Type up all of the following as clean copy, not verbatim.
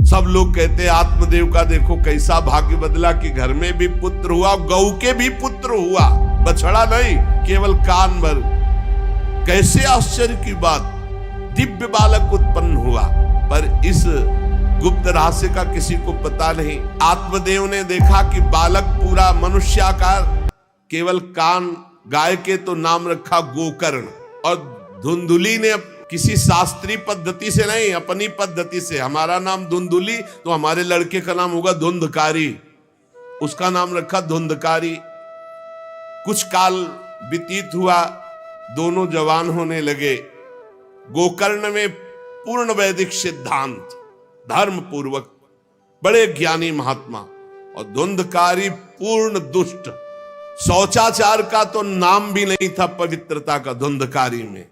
सब लोग कहते हैं आत्मदेव का देखो कैसा भाग्य बदला कि घर में भी पुत्र हुआ, गौ के भी पुत्र हुआ, बछड़ा नहीं केवल कान भर। कैसे आश्चर्य की बात, दिव्य बालक उत्पन्न हुआ। पर इस गुप्त रहस्य का किसी को पता नहीं। आत्मदेव ने देखा कि बालक पूरा मनुष्याकार, केवल कान, गाय के तो नाम रखा गोकर्ण। और धुंधुली ने किसी शास्त्रीय पद्धति से नहीं, अपनी पद्धति से, हमारा नाम धुंधुली तो हमारे लड़के का नाम होगा धुंधकारी, उसका नाम रखा धुंधकारी। कुछ काल व्यतीत हुआ, दोनों जवान होने लगे। गोकर्ण में पूर्ण वैदिक सिद्धांत, धर्म पूर्वक, बड़े ज्ञानी महात्मा, और धुंधकारी पूर्ण दुष्ट। शौचाचार का तो नाम भी नहीं था पवित्रता का धुंधकारी में।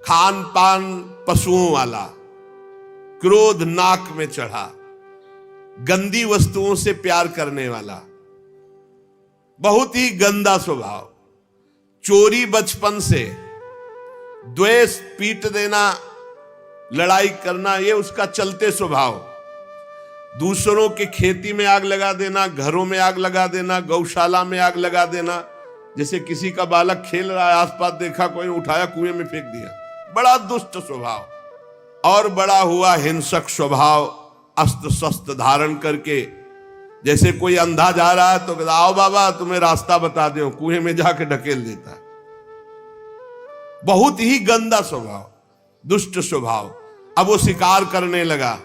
खान पान पशुओं वाला, क्रोध नाक में चढ़ा, गंदी वस्तुओं से प्यार करने वाला, बहुत ही गंदा स्वभाव। चोरी बचपन से, द्वेष, पीट देना, लड़ाई करना, ये उसका चलते स्वभाव। दूसरों के खेती में आग लगा देना, घरों में आग लगा देना, गौशाला में आग लगा देना। जैसे किसी का बालक खेल रहा है, आसपास देखा कोई, उठाया कुएं में फेंक दिया। बड़ा दुष्ट स्वभाव। और बड़ा हुआ हिंसक स्वभाव, अस्त्र शस्त्र धारण करके। जैसे कोई अंधा जा रहा है तो कहता आओ बाबा तुम्हें रास्ता बता दो, कुएं में जाके ढकेल देता। बहुत ही गंदा स्वभाव, दुष्ट स्वभाव। अब वो शिकार करने लगा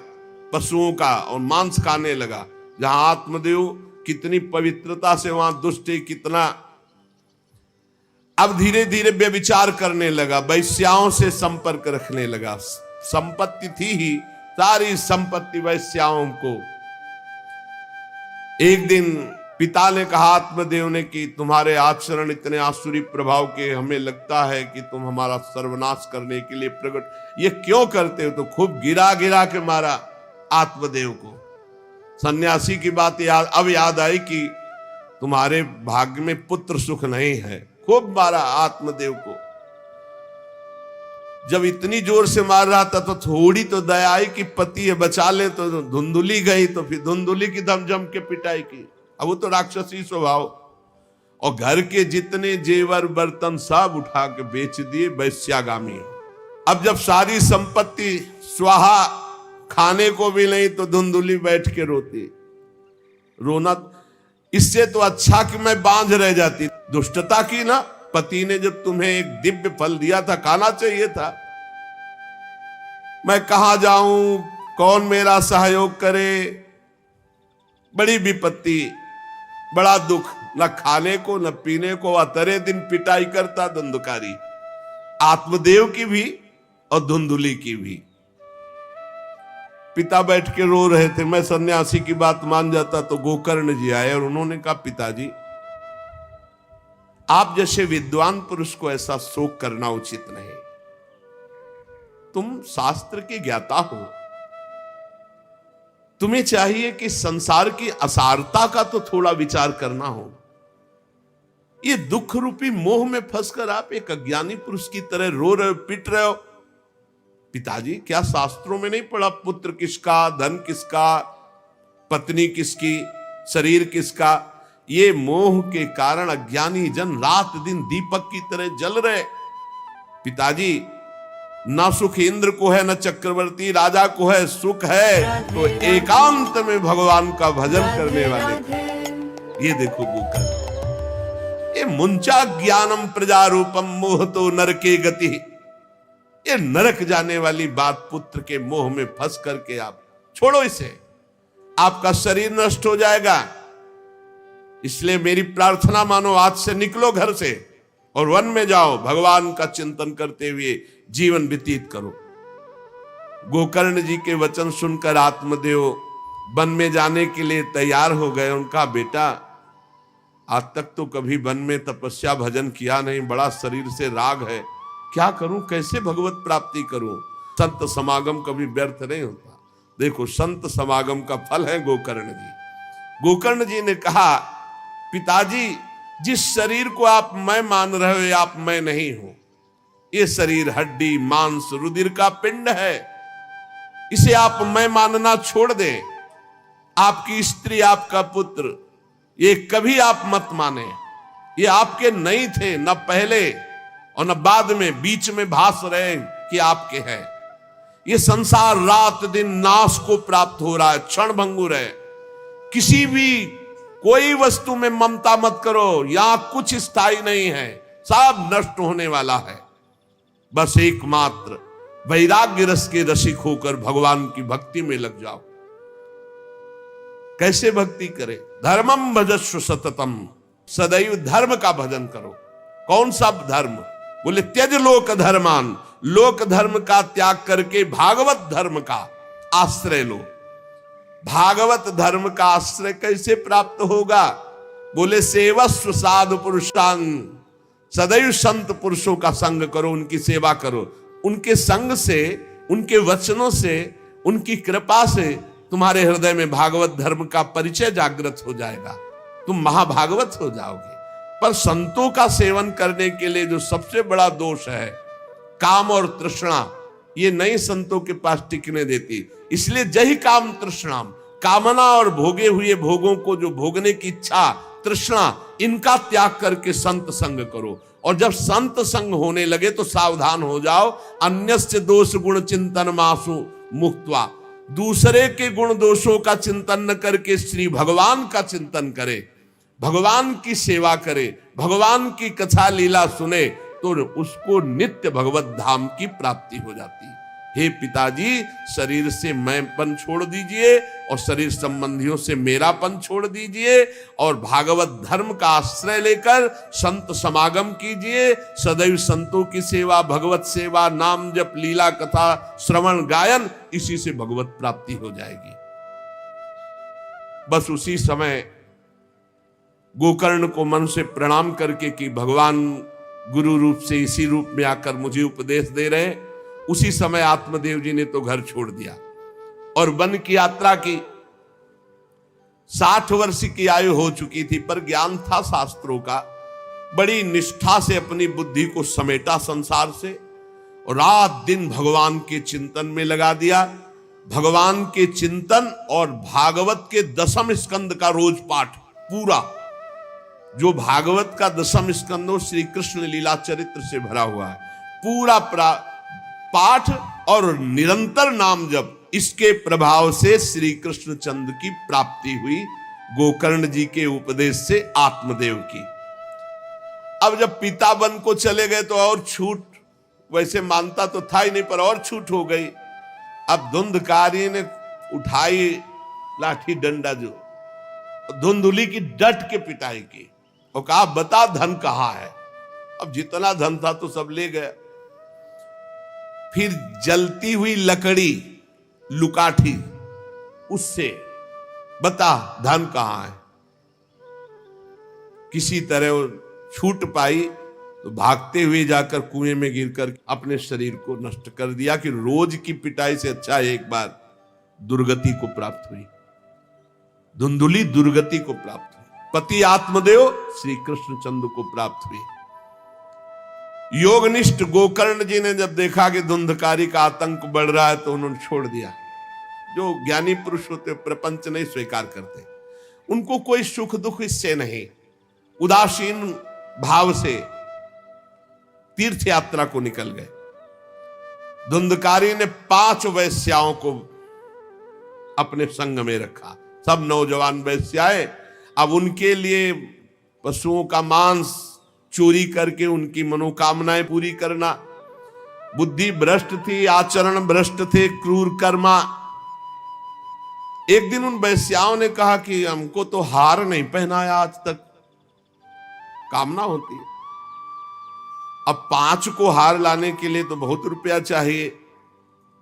पशुओं का और मांस खाने लगा। जहां आत्मदेव कितनी पवित्रता से, वहां दुष्ट कितना। अब धीरे धीरे व्यभिचार करने लगा, वैश्याओं से संपर्क रखने लगा। संपत्ति थी ही, सारी संपत्ति वैश्याओं को। एक दिन पिता ने कहा आत्मदेव ने कि तुम्हारे आचरण इतने आसुरी प्रभाव के, हमें लगता है कि तुम हमारा सर्वनाश करने के लिए प्रकट, ये क्यों करते हो? तो खूब गिरा गिरा के मारा आत्मदेव को। सन्यासी की बात अब याद आई कि तुम्हारे भाग्य में पुत्र सुख नहीं है। खूब मारा आत्मदेव को। जब इतनी जोर से मार रहा था तो थोड़ी तो दया आई कि पति है, बचा ले। तो धुंधुली गई तो फिर धुंधुली की दम जम के पिटाई की। अब वो तो राक्षसी स्वभाव। और घर के जितने जेवर बर्तन सब उठा के बेच दिए, वैश्यागामी। अब जब सारी संपत्ति स्वाहा, खाने को भी नहीं, तो धुंधुली बैठ के रोती। रोना इससे तो अच्छा कि मैं बांझ रह जाती। दुष्टता की ना, पति ने जब तुम्हें एक दिव्य फल दिया था, खाना चाहिए था। मैं कहां जाऊं, कौन मेरा सहयोग करे? बड़ी विपत्ति, बड़ा दुख, न खाने को न पीने को। अतरे दिन पिटाई करता धुंधकारी, आत्मदेव की भी और धुंधुली की भी। पिता बैठ के रो रहे थे। मैं सन्यासी की बात मान जाता तो गोकर्ण जी आए और उन्होंने कहा पिताजी, आप जैसे विद्वान पुरुष को ऐसा शोक करना उचित नहीं। तुम शास्त्र के ज्ञाता हो, तुम्हें चाहिए कि संसार की असारता का तो थोड़ा विचार करना हो। ये दुख रूपी मोह में फंसकर आप एक अज्ञानी पुरुष की तरह रो रहे हो, पिट रहे हो। पिताजी, क्या शास्त्रों में नहीं पढ़ा पुत्र किसका, धन किसका, पत्नी किसकी, शरीर किसका? ये मोह के कारण अज्ञानी जन रात दिन दीपक की तरह जल रहे। पिताजी, ना सुख इंद्र को है, न चक्रवर्ती राजा को है। सुख है तो एकांत में भगवान का भजन करने वाले को। ये देखो गोकर्ण, ये मुंचा ज्ञानम प्रजारूपम मोह तो नरके गति। ये नरक जाने वाली बात, पुत्र के मोह में फंस करके आप छोड़ो इसे, आपका शरीर नष्ट हो जाएगा। इसलिए मेरी प्रार्थना मानो, आज से निकलो घर से और वन में जाओ, भगवान का चिंतन करते हुए जीवन व्यतीत करो। गोकर्ण जी के वचन सुनकर आत्मदेव वन में जाने के लिए तैयार हो गए। उनका बेटा, आज तक तो कभी वन में तपस्या भजन किया नहीं, बड़ा शरीर से राग है, क्या करूं, कैसे भगवत प्राप्ति करूं? संत समागम कभी व्यर्थ नहीं होता। देखो, संत समागम का फल है गोकर्ण जी। गोकर्ण जी ने कहा पिताजी, जिस शरीर को आप मैं मान रहे हो, आप मैं नहीं हूं। ये शरीर हड्डी मांस रुधिर का पिंड है, इसे आप मैं मानना छोड़ दें। आपकी स्त्री, आपका पुत्र, ये कभी आप मत माने, ये आपके नहीं थे, न पहले और न बाद में, बीच में भास रहे कि आपके हैं। ये संसार रात दिन नाश को प्राप्त हो रहा है, क्षण भंगुर है। किसी भी कोई वस्तु में ममता मत करो, यहां कुछ स्थायी नहीं है, सब नष्ट होने वाला है। बस एकमात्र वैराग्य रस के रसिक होकर भगवान की भक्ति में लग जाओ। कैसे भक्ति करे? धर्मम भजस्व सततम, सदैव धर्म का भजन करो। कौन सा धर्म? बोले त्यज लोक धर्मान, लोक धर्म का त्याग करके भागवत धर्म का आश्रय लो। भागवत धर्म का आश्रय कैसे प्राप्त होगा? बोले सेवस्व साधु पुरुषान, सदैव संत पुरुषों का संग करो, उनकी सेवा करो। उनके संग से, उनके वचनों से, उनकी कृपा से तुम्हारे हृदय में भागवत धर्म का परिचय जागृत हो जाएगा, तुम महाभागवत हो जाओगे। पर संतों का सेवन करने के लिए जो सबसे बड़ा दोष है, काम और तृष्णा, ये नई संतों के पास टिकने देती। इसलिए जही काम तृष्णाम, कामना और भोगे हुए भोगों को जो भोगने की इच्छा, तृष्णा, इनका त्याग करके संत संग करो। और जब संत संग होने लगे तो सावधान हो जाओ, अन्यस्य दोष गुण चिंतन मासु मुक्त्वा, दूसरे के गुण दोषों का चिंतन न करके श्री भगवान का चिंतन करे, भगवान की सेवा करे, भगवान की कथा लीला सुने, तो उसको नित्य भगवत धाम की प्राप्ति हो जाती है। हे पिताजी, शरीर से मैंपन छोड़ दीजिए और शरीर संबंधियों से मेरापन छोड़ दीजिए और भागवत धर्म का आश्रय लेकर संत समागम कीजिए। सदैव संतों की सेवा, भगवत सेवा, नाम जप, लीला कथा, श्रवण गायन, इसी से भगवत प्राप्ति हो जाएगी। बस उसी समय गोकर्ण को मन से प्रणाम करके कि भगवान गुरु रूप से इसी रूप में आकर मुझे उपदेश दे रहे हैं, उसी समय आत्मदेव जी ने तो घर छोड़ दिया और वन की यात्रा की। 60 वर्ष की आयु हो चुकी थी, पर ज्ञान था शास्त्रों का। बड़ी निष्ठा से अपनी बुद्धि को समेटा संसार से और रात दिन भगवान के चिंतन में लगा दिया। भगवान के चिंतन और भागवत के 10वें स्कंद का रोज पाठ पूरा, जो भागवत का 10वां स्कंद श्री कृष्ण लीला चरित्र से भरा हुआ है, पूरा पाठ और निरंतर नाम जप, इसके प्रभाव से श्री कृष्ण चंद्र की प्राप्ति हुई गोकर्ण जी के उपदेश से आत्मदेव की। अब जब पिता वन को चले गए तो और छूट, वैसे मानता तो था ही नहीं, पर और छूट हो गई। अब धुंधकारी ने उठाई लाठी डंडा, जो धुंधुली की डट के पिटाई की और कहा बता धन कहाँ है। अब जितना धन था तो सब ले गया। फिर जलती हुई लकड़ी लुकाठी, उससे बता धन कहां है। किसी तरह वो छूट पाई तो भागते हुए जाकर कुएं में गिरकर अपने शरीर को नष्ट कर दिया कि रोज की पिटाई से अच्छा एक बार दुर्गति को प्राप्त हुई। धुंधुली दुर्गति को प्राप्त हुई, पति आत्मदेव श्री कृष्ण चंद्र को प्राप्त हुई। योगनिष्ठ गोकर्ण जी ने जब देखा कि धुंधकारी का आतंक बढ़ रहा है तो उन्होंने छोड़ दिया। जो ज्ञानी पुरुष होते प्रपंच नहीं स्वीकार करते, उनको कोई सुख दुख इससे नहीं, उदासीन भाव से तीर्थ यात्रा को निकल गए। धुंधकारी ने 5 वैश्याओं को अपने संग में रखा, सब नौजवान वैश्याएं। अब उनके लिए पशुओं का मांस चोरी करके उनकी मनोकामनाएं पूरी करना। बुद्धि भ्रष्ट थी, आचरण भ्रष्ट थे, क्रूर कर्मा। एक दिन उन वैश्याओं ने कहा कि हमको तो हार नहीं पहनाया आज तक, कामना होती है। अब 5 को हार लाने के लिए तो बहुत रुपया चाहिए।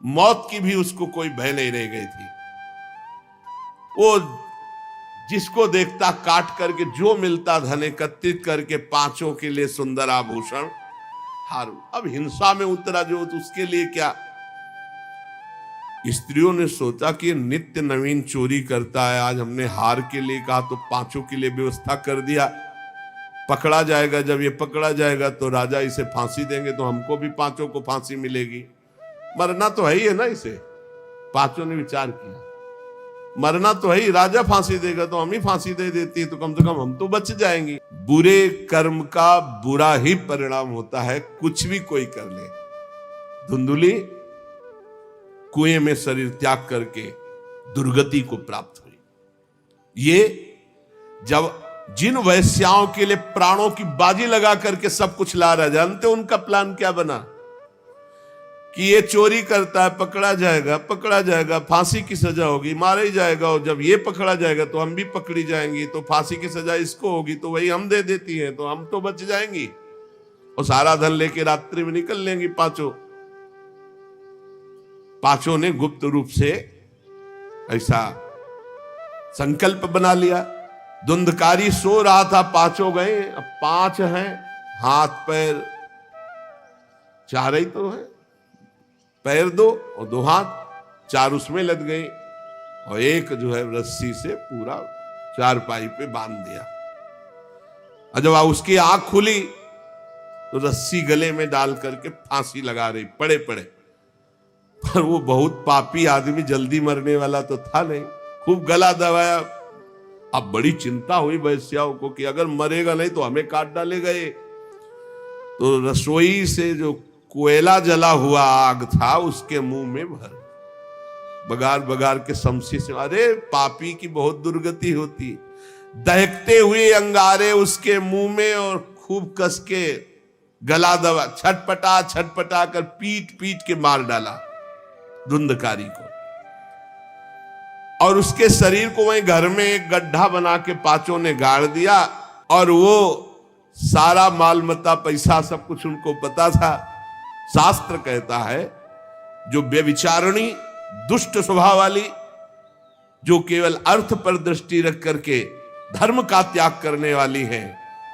मौत की भी उसको कोई भय नहीं रह गई थी। वो जिसको देखता काट करके जो मिलता धन एकत्रित करके 5 के लिए सुंदर आभूषण हार। अब हिंसा में उतरा जो, तो उसके लिए क्या। स्त्रियों ने सोचा कि नित्य नवीन चोरी करता है, आज हमने हार के लिए कहा तो 5 के लिए व्यवस्था कर दिया। पकड़ा जाएगा, जब ये पकड़ा जाएगा तो राजा इसे फांसी देंगे, तो हमको भी 5 को फांसी मिलेगी। मरना तो है ही है ना इसे। 5 ने विचार किया, मरना तो है ही, राजा फांसी देगा तो हम ही फांसी दे देती है, तो कम से कम हम तो बच जाएंगे। बुरे कर्म का बुरा ही परिणाम होता है, कुछ भी कोई कर ले। धुंधुली कुएं में शरीर त्याग करके दुर्गति को प्राप्त हुई। ये जब जिन वैश्याओं के लिए प्राणों की बाजी लगा करके सब कुछ ला रहा, जानते उनका प्लान क्या बना? कि ये चोरी करता है, पकड़ा जाएगा, फांसी की सजा होगी, मारा ही जाएगा, और जब ये पकड़ा जाएगा तो हम भी पकड़ी जाएंगी, तो फांसी की सजा इसको होगी, तो वही हम दे देती है, तो हम तो बच जाएंगी और सारा धन लेके रात्रि में निकल लेंगी। पांचों ने गुप्त रूप से ऐसा संकल्प बना लिया। धुंधकारी सो रहा था, पांचों गए। अब 5 हैं, हाथ पैर 4 ही तो है, पैर 2 और 2 हाथ, 4 उसमें लग गए और एक जो है रस्सी से पूरा चारपाई पे बांध दिया। और जब उसकी आंख खुली तो रस्सी गले में डाल करके फांसी लगा रही, पड़े पर वो बहुत पापी आदमी, जल्दी मरने वाला तो था नहीं, खूब गला दबाया। अब बड़ी चिंता हुई वैश्याओं को कि अगर मरेगा नहीं तो हमें काट डालेगा ये। तो रसोई से जो कोयला जला हुआ आग था उसके मुंह में भर, बगार के शमशी से, अरे पापी की बहुत दुर्गति होती। दहकते हुए अंगारे उसके मुंह में और खूब कस के गला दबा, छटपटा कर पीट के मार डाला धुंधकारी को। और उसके शरीर को वहीं घर में एक गड्ढा बना के पांचों ने गाड़ दिया। और वो सारा माल मता पैसा सब कुछ उनको पता था। शास्त्र कहता है जो व्यभिचारिणी दुष्ट स्वभाव वाली, जो केवल अर्थ पर दृष्टि रख करके धर्म का त्याग करने वाली है,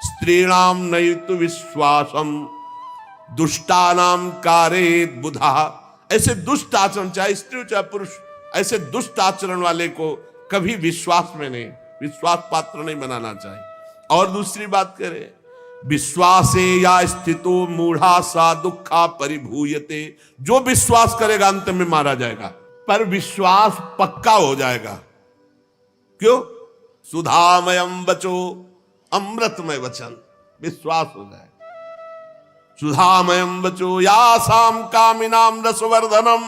स्त्रीणाम नयितु विश्वासम दुष्टानाम कारेत बुधा, ऐसे दुष्ट आचरण, चाहे स्त्री हो चाहे पुरुष, ऐसे दुष्ट आचरण वाले को कभी विश्वास पात्र नहीं बनाना चाहिए। और दूसरी बात करें, विश्वासे या स्थितो मूढ़ा सा दुखा परिभूयते, जो विश्वास करेगा अंत में मारा जाएगा, पर विश्वास पक्का हो जाएगा। क्यों? सुधामयम वचो, अमृतमय वचन, विश्वास हो जाएगा। सुधामयम वचो यासाम कामिनाम रसवर्धनम,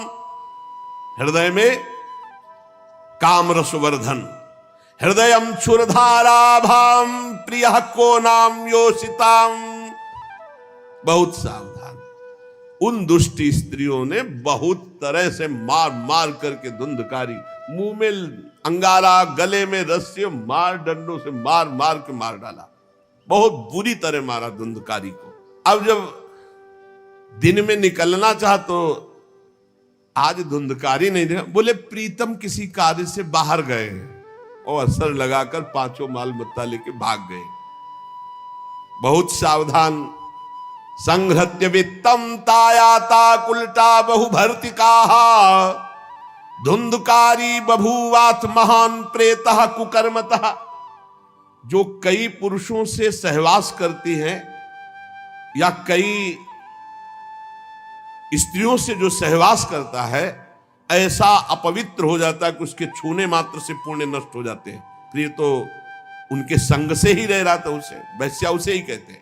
हृदय में काम रसवर्धन, हृदयम क्षुरधाराभाम प्रिय को नाम योषिताम। बहुत सावधान। उन दुष्ट स्त्रियों ने बहुत तरह से मार करके धुंधकारी, मुंह में अंगारा, गले में रस्सी, मार डंडों से मार के मार डाला। बहुत बुरी तरह मारा धुंधकारी को। अब जब दिन में निकलना चाहा तो आज धुंधकारी नहीं देखा, बोले प्रीतम किसी कार्य से बाहर गए और असर लगाकर पांचों माल मत्ता लेके भाग गए। बहुत सावधान। संहृत्य वित्तम तायाता कुलटा बहु भर्तिका, धुंधकारी बभूवात महान प्रेतः कुकर्मतः। जो कई पुरुषों से सहवास करती हैं या कई स्त्रियों से जो सहवास करता है, ऐसा अपवित्र हो जाता है कि उसके छूने मात्र से पुण्य नष्ट हो जाते हैं। फिर तो उनके संग से ही रह रहा था, उसे वैश्या उसे ही कहते हैं।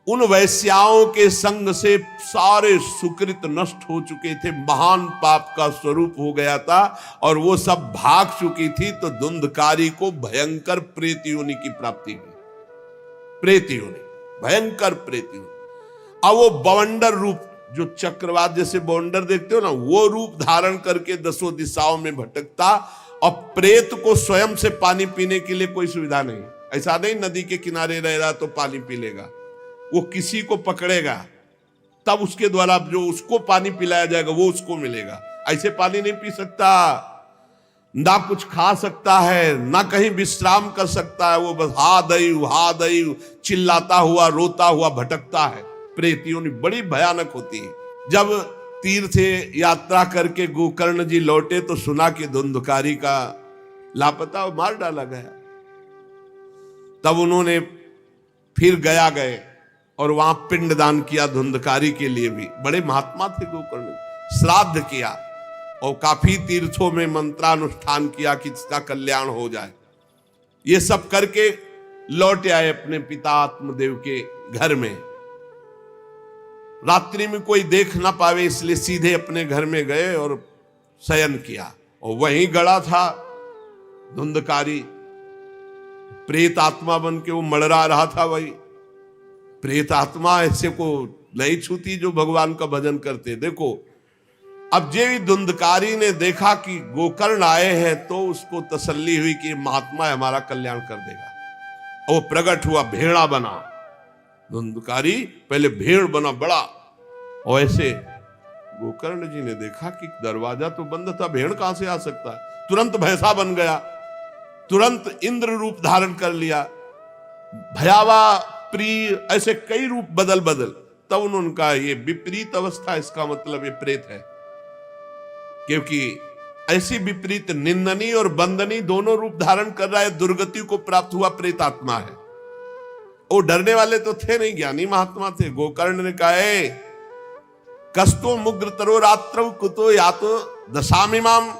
उन वैश्याओं के संग से सारे सुकृत नष्ट हो चुके थे, महान पाप का स्वरूप हो गया था और वो सब भाग चुकी थी। तो धुंधकारी को भयंकर प्रेत योनि की प्राप्ति हुई। प्रेत योनि, भयंकर प्रेत योनि। अब वो बवंडर रूप, जो चक्रवात जैसे बवंडर देखते हो ना, वो रूप धारण करके 10 दिशाओं में भटकता। और प्रेत को स्वयं से पानी पीने के लिए कोई सुविधा नहीं। ऐसा नहीं नदी के किनारे रह रहा तो पानी पी लेगा, वो किसी को पकड़ेगा तब उसके द्वारा जो उसको पानी पिलाया जाएगा वो उसको मिलेगा। ऐसे पानी नहीं पी सकता, ना कुछ खा सकता है, ना कहीं विश्राम कर सकता है। वो बस हा दई चिल्लाता हुआ, रोता हुआ भटकता है। प्रेत योनि बड़ी भयानक होती है। जब तीर्थ यात्रा करके गोकर्ण जी लौटे तो सुना कि धुंधकारी का लापता और मार डाला गया। तब उन्होंने फिर गए और वहां पिंडदान किया धुंधकारी के लिए भी। बड़े महात्मा थे गोकर्ण, श्राद्ध किया। और काफी तीर्थों में मंत्रानुष्ठान किया कि इसका कल्याण हो जाए। ये सब करके लौट आए अपने पिता आत्मदेव के घर में। रात्रि में कोई देख ना पावे इसलिए सीधे अपने घर में गए और शयन किया। और वहीं गड़ा था धुंधकारी, प्रेत आत्मा बन के वो मड़रा रहा था। वही प्रेत आत्मा ऐसे को नहीं छूती जो भगवान का भजन करते। देखो अब जे धुंधकारी ने देखा कि गोकर्ण आए हैं तो उसको तसल्ली हुई कि महात्मा हमारा कल्याण कर देगा। वो प्रकट हुआ, भेड़ा बना। धुंधकारी पहले भेड़ बना बड़ा, और ऐसे गोकर्ण जी ने देखा कि दरवाजा तो बंद था, भेड़ कहां से आ सकता है। तुरंत भैंसा बन गया, तुरंत इंद्र रूप धारण कर लिया, भयावा प्रिय, ऐसे कई रूप बदल बदल। तब उन्होंने कहा ये विपरीत अवस्था, इसका मतलब ये प्रेत है। क्योंकि ऐसी विपरीत निंदनीय और बंदनीय दोनों रूप धारण कर रहा है, दुर्गति को प्राप्त हुआ प्रेत आत्मा है। वो डरने वाले तो थे नहीं, ज्ञानी महात्मा थे। गोकर्ण ने कहा कस्तो मुग्र तरो रात्रौ कुतो यातो दशामिमाम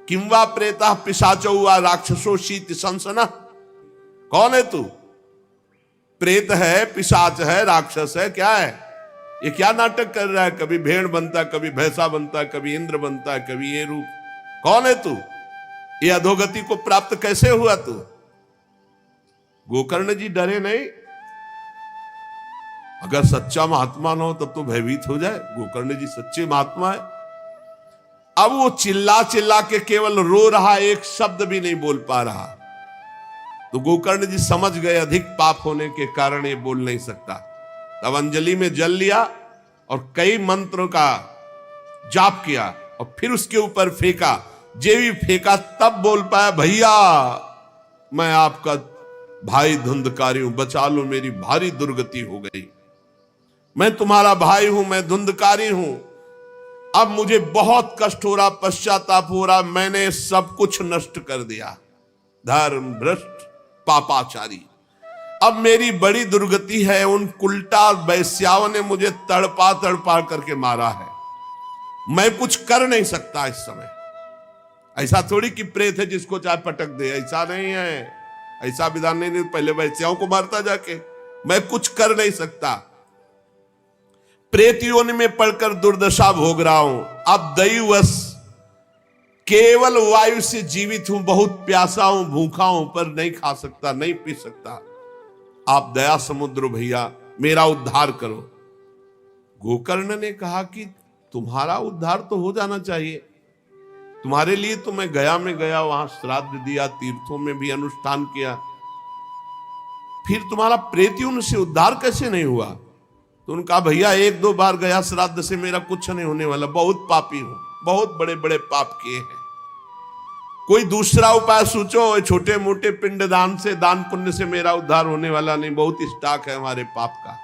किंवा प्रेता पिशाचो वा राक्षसो शीत संसना। कौन है तू? प्रेत है, पिशाच है, राक्षस है, क्या है ये? क्या नाटक कर रहा है? कभी भेड़ बनता, कभी भैंसा बनता, कभी इंद्र बनता, कभी ये रूप। कौन है तू? ये अधोगति को प्राप्त कैसे हुआ तू? गोकर्ण जी डरे नहीं। अगर सच्चा महात्मा ना हो तब तो भयभीत हो जाए। गोकर्ण जी सच्चे महात्मा है। अब वो चिल्ला चिल्ला के केवल रो रहा, एक शब्द भी नहीं बोल पा रहा। तो गोकर्ण जी समझ गए अधिक पाप होने के कारण ये बोल नहीं सकता। तब अंजलि में जल लिया और कई मंत्रों का जाप किया और फिर उसके ऊपर फेंका। जे भी फेंका तब बोल पाया, भैया मैं आपका भाई धुंधकारी हूं, बचा लो, मेरी भारी दुर्गति हो गई। मैं तुम्हारा भाई हूं, मैं धुंधकारी हूं। अब मुझे बहुत कष्ट हो रहा, पश्चाताप हो रहा, मैंने सब कुछ नष्ट कर दिया। धर्म भ्रष्ट पापाचारी, अब मेरी बड़ी दुर्गति है। उन उल्टा वैश्याओं ने मुझे तड़पा तड़पा करके मारा है। मैं कुछ कर नहीं सकता इस समय। ऐसा थोड़ी कि प्रेत है जिसको चाहे पटक दे, ऐसा नहीं है, ऐसा विधान नहीं। पहले वैश्याओं को मारता जाके, मैं कुछ कर नहीं सकता। प्रेत योनि में पड़कर दुर्दशा भोग रहा हूं। अब दैववश केवल वायु से जीवित हूं, बहुत प्यासा हूं, भूखा हूं, पर नहीं खा सकता, नहीं पी सकता। आप दया समुद्र भैया मेरा उद्धार करो। गोकर्ण ने कहा कि तुम्हारा उद्धार तो हो जाना चाहिए, तुम्हारे लिए तो मैं गया में गया, वहां श्राद्ध दिया, तीर्थों में भी अनुष्ठान किया, फिर तुम्हारा प्रेतियों से उद्धार कैसे नहीं हुआ? तो उनका भैया एक दो बार गया श्राद्ध से मेरा कुछ नहीं होने वाला, बहुत पापी हूं, बहुत बड़े बड़े पाप किए हैं। कोई दूसरा उपाय सोचो, छोटे मोटे पिंडदान से, दान पुण्य से मेरा उद्धार होने वाला नहीं, बहुत स्टॉक है हमारे पाप का।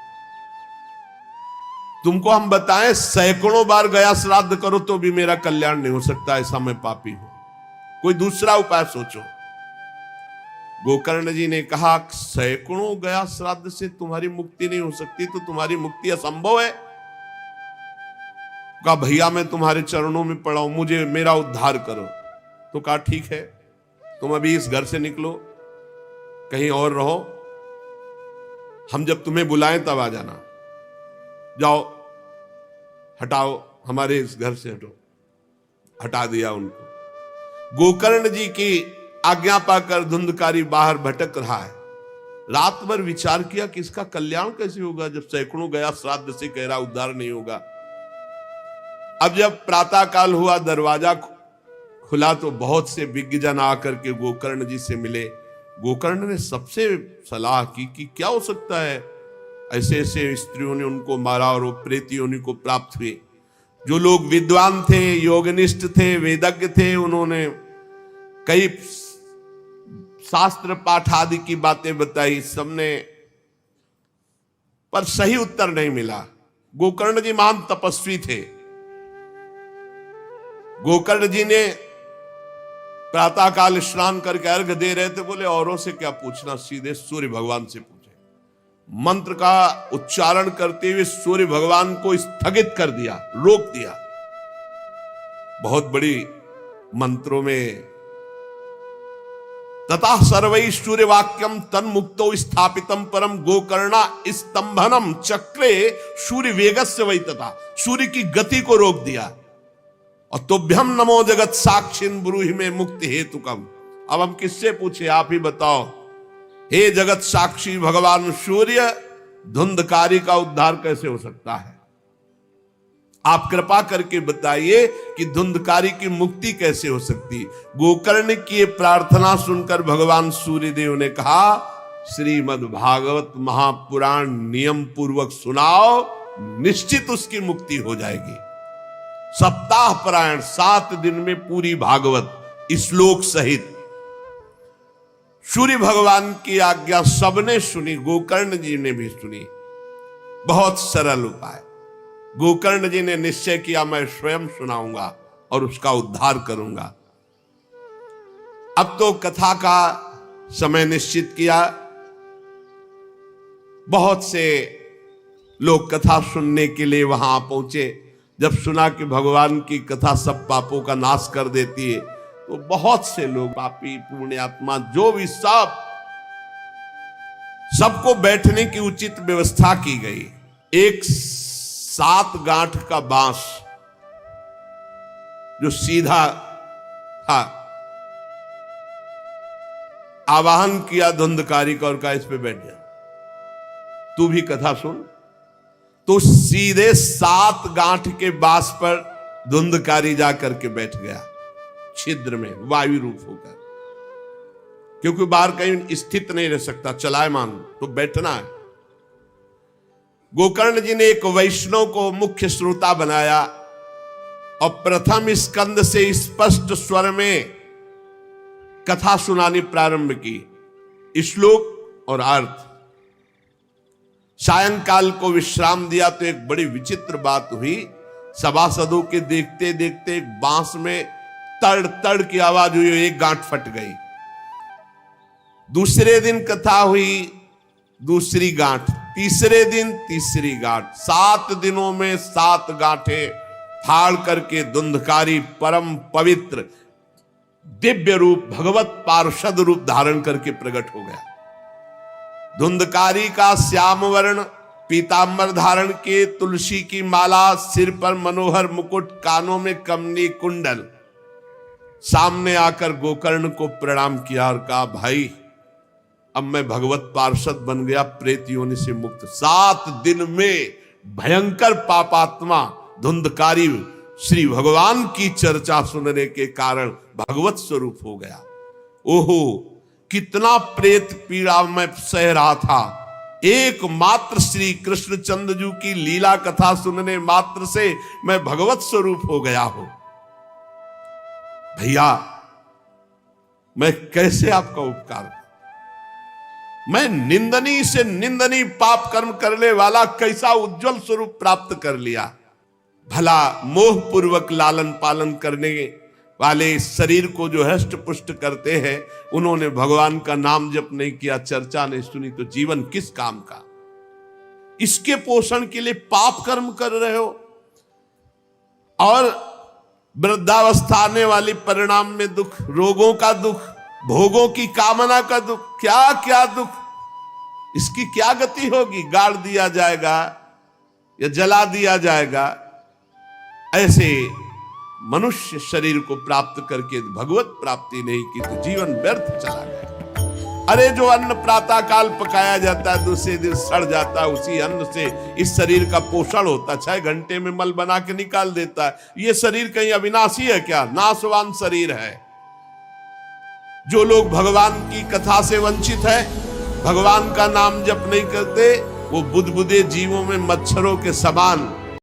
तुमको हम बताएं सैकड़ों बार गया श्राद्ध करो तो भी मेरा कल्याण नहीं हो सकता, ऐसा मैं पापी हूं, कोई दूसरा उपाय सोचो। गोकर्ण जी ने कहा सैकड़ों गया श्राद्ध से तुम्हारी मुक्ति नहीं हो सकती, तो तुम्हारी मुक्ति असंभव है। कहा भैया मैं तुम्हारे चरणों में पड़ा हूं, मुझे मेरा उद्धार करो। तो कहा ठीक है, तुम अभी इस घर से निकलो, कहीं और रहो, हम जब तुम्हें बुलाएं तब आ जाना। जाओ, हटाओ, हमारे इस घर से हटो। हटा दिया उनको। गोकर्ण जी की आज्ञा पाकर धुंधकारी बाहर भटक रहा है। रात भर विचार किया कि इसका कल्याण कैसे होगा, जब सैकड़ों गया श्राद्ध से कह रहा उद्धार नहीं होगा। अब जब प्रातः काल हुआ, दरवाजा खुला तो बहुत से विज्ञजन आकर के गोकर्ण जी से मिले। गोकर्ण ने सबसे सलाह की कि क्या हो सकता है, ऐसे ऐसे स्त्रियों ने उनको मारा और वो प्रेत योनि को प्राप्त हुए। जो लोग विद्वान थे, योगनिष्ठ थे, वेदज्ञ थे, उन्होंने कई शास्त्र पाठ आदि की बातें बताई, सबने, पर सही उत्तर नहीं मिला। गोकर्ण जी महान तपस्वी थे। गोकर्ण जी ने प्रातःकाल स्नान करके अर्घ दे रहे थे, बोले औरों से क्या पूछना, सीधे सूर्य भगवान से पूछे। मंत्र का उच्चारण करते हुए सूर्य भगवान को स्थगित कर दिया, रोक दिया। बहुत बड़ी मंत्रों में तथा सर्वै सूर्य वाक्यम तन्मुक्तो स्थापितम परम गोकर्णा स्तंभनम चक्रे सूर्य वेगस्य वही, तथा सूर्य की गति को रोक दिया। और तुभ्यम नमो जगत साक्षिन ब्रूहि में मुक्ति हेतुकम। अब हम किससे पूछे, आप ही बताओ। हे जगत साक्षी भगवान सूर्य, धुंधकारी का उद्धार कैसे हो सकता है? आप कृपा करके बताइए कि धुंधकारी की मुक्ति कैसे हो सकती। गोकर्ण की प्रार्थना सुनकर भगवान सूर्यदेव ने कहा, श्रीमद् भागवत महापुराण नियम पूर्वक सुनाओ, निश्चित उसकी मुक्ति हो जाएगी। सप्ताह पारायण 7 दिन में पूरी भागवत श्लोक सहित। सूर्य भगवान की आज्ञा सबने सुनी, गोकर्ण जी ने भी सुनी। बहुत सरल उपाय। गोकर्ण जी ने निश्चय किया, मैं स्वयं सुनाऊंगा और उसका उद्धार करूंगा। अब तो कथा का समय निश्चित किया। बहुत से लोग कथा सुनने के लिए वहां पहुंचे। जब सुना कि भगवान की कथा सब पापों का नाश कर देती है, तो बहुत से लोग, पापी पुण्यात्मा जो भी, सबको बैठने की उचित व्यवस्था की गई। एक 7 गांठ का बांस जो सीधा था, आवाहन किया धुंधकारी का और कहा, इस पे बैठ जा, तू भी कथा सुन। तो सीधे 7 गांठ के बांस पर धुंधकारी जाकर के बैठ गया, छिद्र में वायु रूप होकर। क्योंकि बाहर कहीं स्थित नहीं रह सकता, चलायमान, तो बैठना है। गोकर्ण जी ने एक वैष्णव को मुख्य श्रोता बनाया और प्रथम स्कंद से स्पष्ट स्वर में कथा सुनानी प्रारंभ की, श्लोक और अर्थ। सायंकाल को विश्राम दिया तो एक बड़ी विचित्र बात हुई। सभासदों के देखते देखते एक बांस में तड़ तड़ की आवाज हुई, एक गांठ फट गई। दूसरे दिन कथा हुई, दूसरी गांठ, तीसरे दिन तीसरी गांठ। 7 दिनों में 7 गांठें फाड़ करके धुंधकारी परम पवित्र दिव्य रूप, भगवत पार्षद रूप धारण करके प्रकट हो गया। धुंधकारी का श्याम वर्ण पीतांबर धारण के, तुलसी की माला, सिर पर मनोहर मुकुट, कानों में कमनी कुंडल, सामने आकर गोकर्ण को प्रणाम किया और कहा, भाई अब मैं भगवत पार्षद बन गया, प्रेत योनि से मुक्त। 7 दिन में भयंकर पापात्मा धुंधकारी श्री भगवान की चर्चा सुनने के कारण भगवत स्वरूप हो गया। ओहो, कितना प्रेत पीड़ा मैं सह रहा था, एकमात्र श्री कृष्णचंद्र जी की लीला कथा सुनने मात्र से मैं भगवत स्वरूप हो गया हूं। भैया, मैं कैसे आपका उपकार करूं? मैं निंदनीय से निंदनीय पाप कर्म करने वाला कैसा उज्जवल स्वरूप प्राप्त कर लिया। भला मोह पूर्वक लालन पालन करने वाले शरीर को जो हष्ट पुष्ट करते हैं, उन्होंने भगवान का नाम जप नहीं किया, चर्चा नहीं सुनी, तो जीवन किस काम का? इसके पोषण के लिए पाप कर्म कर रहे हो और वृद्धावस्था आने वाली परिणाम में दुख, रोगों का दुख, भोगों की कामना का दुख, क्या क्या दुख, इसकी क्या गति होगी? गाड़ दिया जाएगा या जला दिया जाएगा। ऐसे मनुष्य शरीर को प्राप्त करके भगवत प्राप्ति नहीं की तो जीवन व्यर्थ चला गया। अरे जो अन्न प्रातः काल पकाया जाता है, दूसरे दिन सड़ जाता है, उसी अन्न से इस शरीर का पोषण होता है। 6 घंटे में मल बना के निकाल देता है। ये शरीर कहीं अविनाशी है क्या? नाशवान शरीर है। जो लोग भगवान की कथा से वंचित है, भगवान का नाम जप नहीं करते, वो बुदबुदे जीवों में मच्छरों के समान